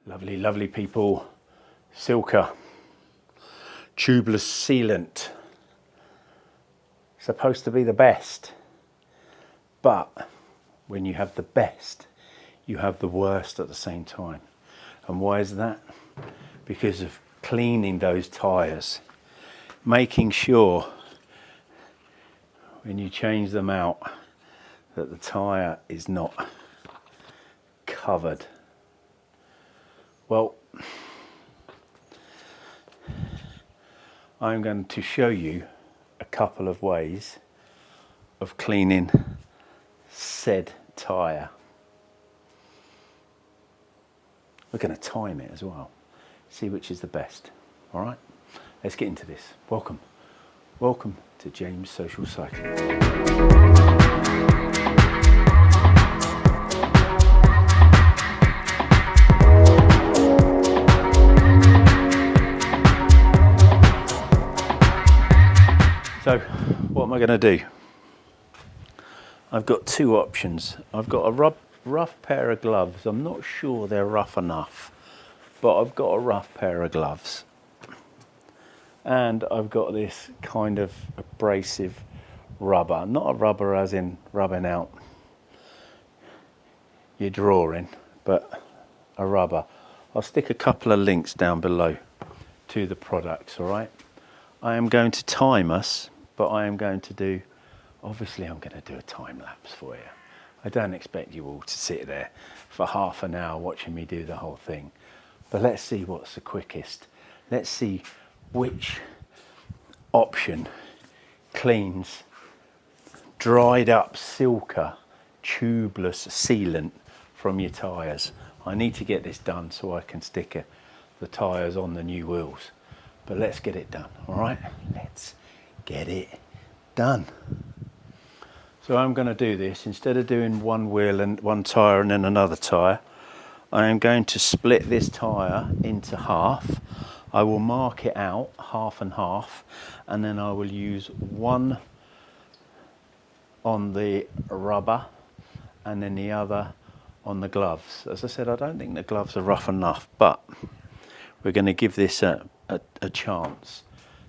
Lovely, lovely people. Silca Tubeless Sealant. Supposed to be the best. But when you have the best, you have the worst at the same time. And why is that? Because of cleaning those tyres. Making sure when you change them out that the tyre is not covered. Well, I'm going to show you a couple of ways of cleaning said tyre. We're going to time it as well, see which is the best. All right, let's get into this. Welcome to James Social Cycling. So what am I going to do? I've got two options. I've got a rough pair of gloves. I'm not sure they're rough enough, but I've got a rough pair of gloves. And I've got this kind of abrasive rubber. Not a rubber as in rubbing out your drawing, but a rubber. I'll stick a couple of links down below to the products, all right? I am going to time us, but I am going to do, obviously I'm going to do a time lapse for you. I don't expect you all to sit there for half an hour watching me do the whole thing. But let's see what's the quickest. Let's see which option cleans dried up Silca Tubeless Sealant from your tyres. I need to get this done so I can stick the tyres on the new wheels. But let's get it done, all right? Let's get it done. So I'm going to do this, instead of doing one wheel and one tyre and then another tyre, I am going to split this tyre into half. I will mark it out, half and half, and then I will use one on the rubber and then the other on the gloves. As I said, I don't think the gloves are rough enough, but we're going to give this a chance.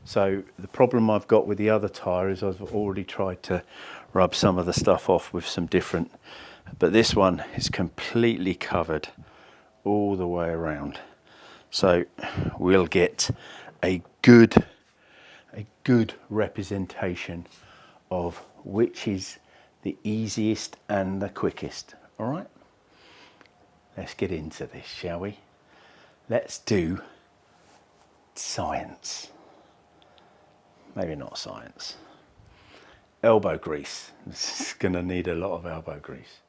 So the problem I've got with the other tyre is I've already tried to rub some of the stuff off with some different, but this one is completely covered all the way around. So we'll get a good representation of which is the easiest and the quickest. All right, let's get into this, shall we? Let's do science. Maybe not science. Elbow grease. This is going to need a lot of elbow grease.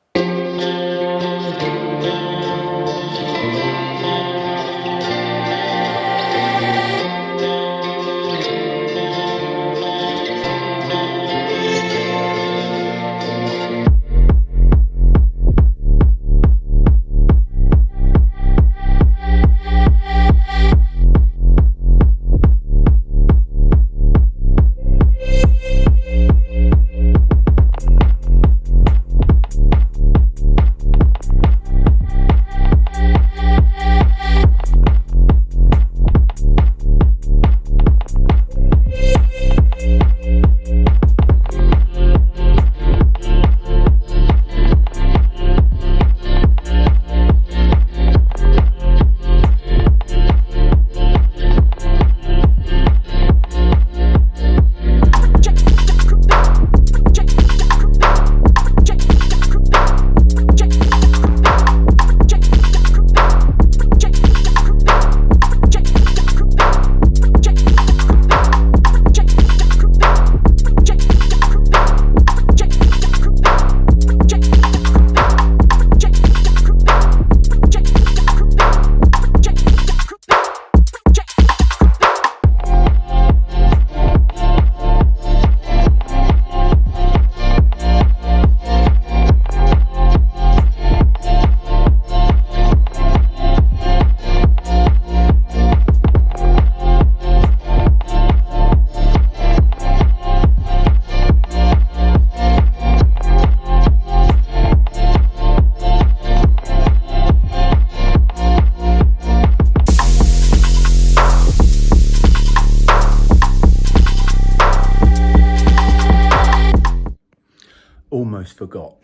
almost forgot.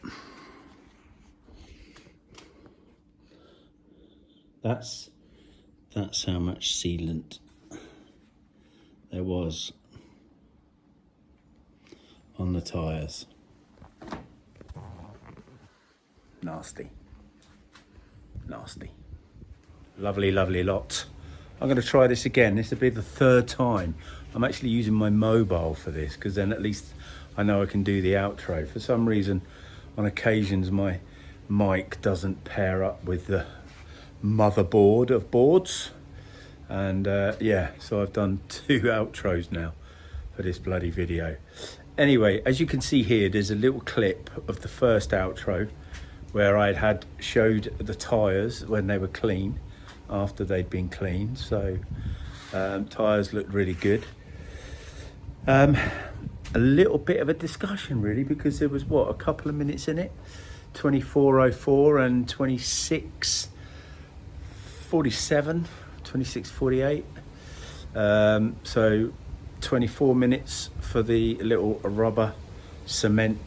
That's how much sealant there was on the tyres. Nasty. Nasty. Lovely, lovely lot. I'm going to try this again. This will be the third time. I'm actually using my mobile for this, because then at least I know I can do the outro. For some reason, on occasions, my mic doesn't pair up with the motherboard of boards. And yeah, so I've done 2 outros now for this bloody video. Anyway, as you can see here, there's a little clip of the first outro where I had showed the tyres when they were clean, after they'd been cleaned. So tyres looked really good. A little bit of a discussion really, because there was what, a couple of minutes in it, 24:04 and 26:47, 26:48. So 24 minutes for the little rubber cement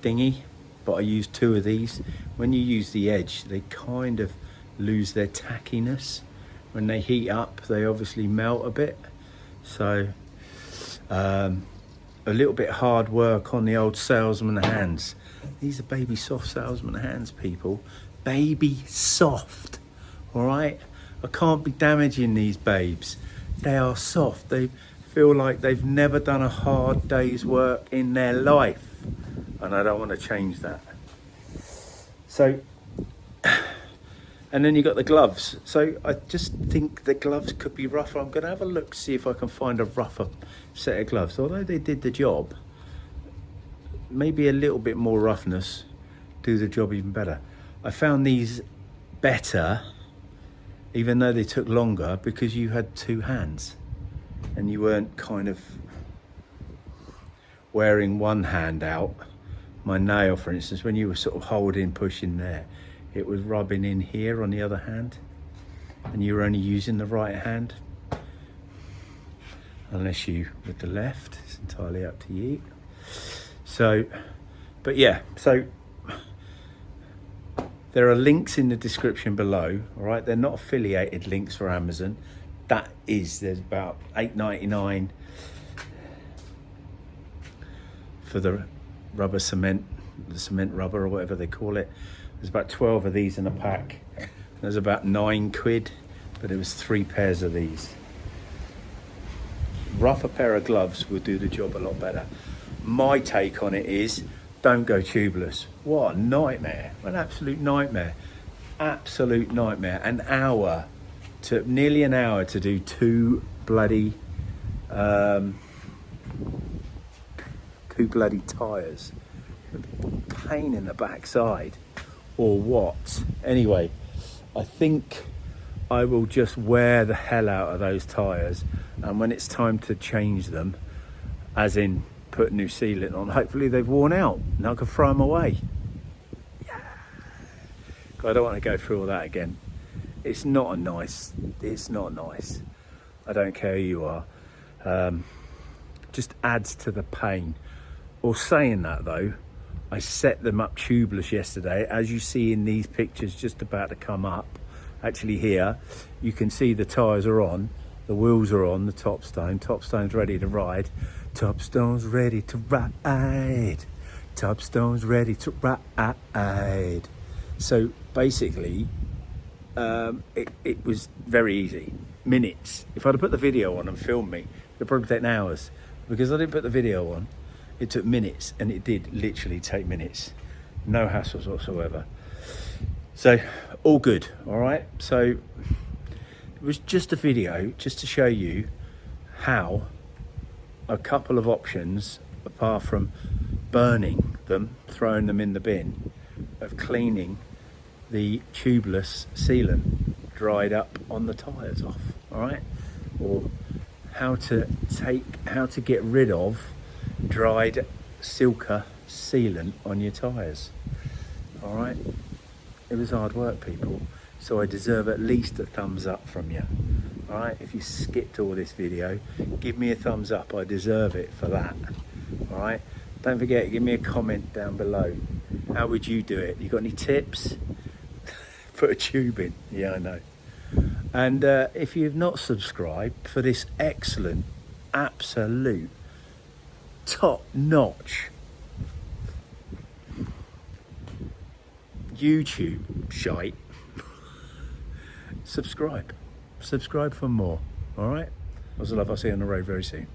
thingy, but I used 2 of these. When you use the edge, they kind of lose their tackiness. When they heat up, they obviously melt a bit. So a little bit hard work on the old salesman hands. These are baby soft salesman hands, people. Baby soft, all right? I can't be damaging these babes. They are soft. They feel like they've never done a hard day's work in their life. And I don't want to change that. So, and then you got the gloves. So I just think the gloves could be rougher. I'm going to have a look, see if I can find a rougher set of gloves. Although they did the job, maybe a little bit more roughness do the job even better. I found these better, even though they took longer, because you had 2 hands and you weren't kind of wearing one hand out. My nail, for instance, when you were sort of holding, pushing there, it was rubbing in here on the other hand, and you were only using the right hand, unless you with the left. It's entirely up to you. So, but yeah, so there are links in the description below, all right? They're not affiliated links for Amazon. There's about $8.99 for the rubber cement, the cement rubber or whatever they call it. There's about 12 of these in a pack. There's about £9, but it was 3 pairs of these. Rougher pair of gloves will do the job a lot better. My take on it is, don't go tubeless. What a nightmare, an absolute nightmare. Absolute nightmare. Nearly an hour to do 2 bloody tyres. Pain in the backside, or what? Anyway, I think I will just wear the hell out of those tyres, and when it's time to change them, as in put new sealant on, hopefully they've worn out and I can throw them away. Yeah. I don't want to go through all that again. It's not nice. I don't care who you are. Just adds to the pain. Or saying that though, I set them up tubeless yesterday, as you see in these pictures just about to come up. Actually here, you can see the tyres are on, the wheels are on, the topstone's ready to ride. Topstone's ready to ride. Topstone's ready to ride. So basically, it was very easy. Minutes. If I'd have put the video on and filmed me, it'd probably take hours. Because I didn't put the video on, it took minutes, and it did literally take minutes. No hassles whatsoever. So, all good, all right? So, it was just a video, just to show you how a couple of options, apart from burning them, throwing them in the bin, of cleaning the tubeless sealant dried up on the tyres off, all right? Or how to get rid of dried Silca sealant on your tyres, all right? It was hard work, people, so I deserve at least a thumbs up from you, all right? If you skipped all this video, give me a thumbs up. I deserve it for that, all right? Don't forget, give me a comment down below. How would you do it? You got any tips? Put a tube in. Yeah, I know. And if you've not subscribed for this excellent, absolute, top-notch YouTube shite, subscribe for more. All right, lots of love. I'll see you on the road very soon.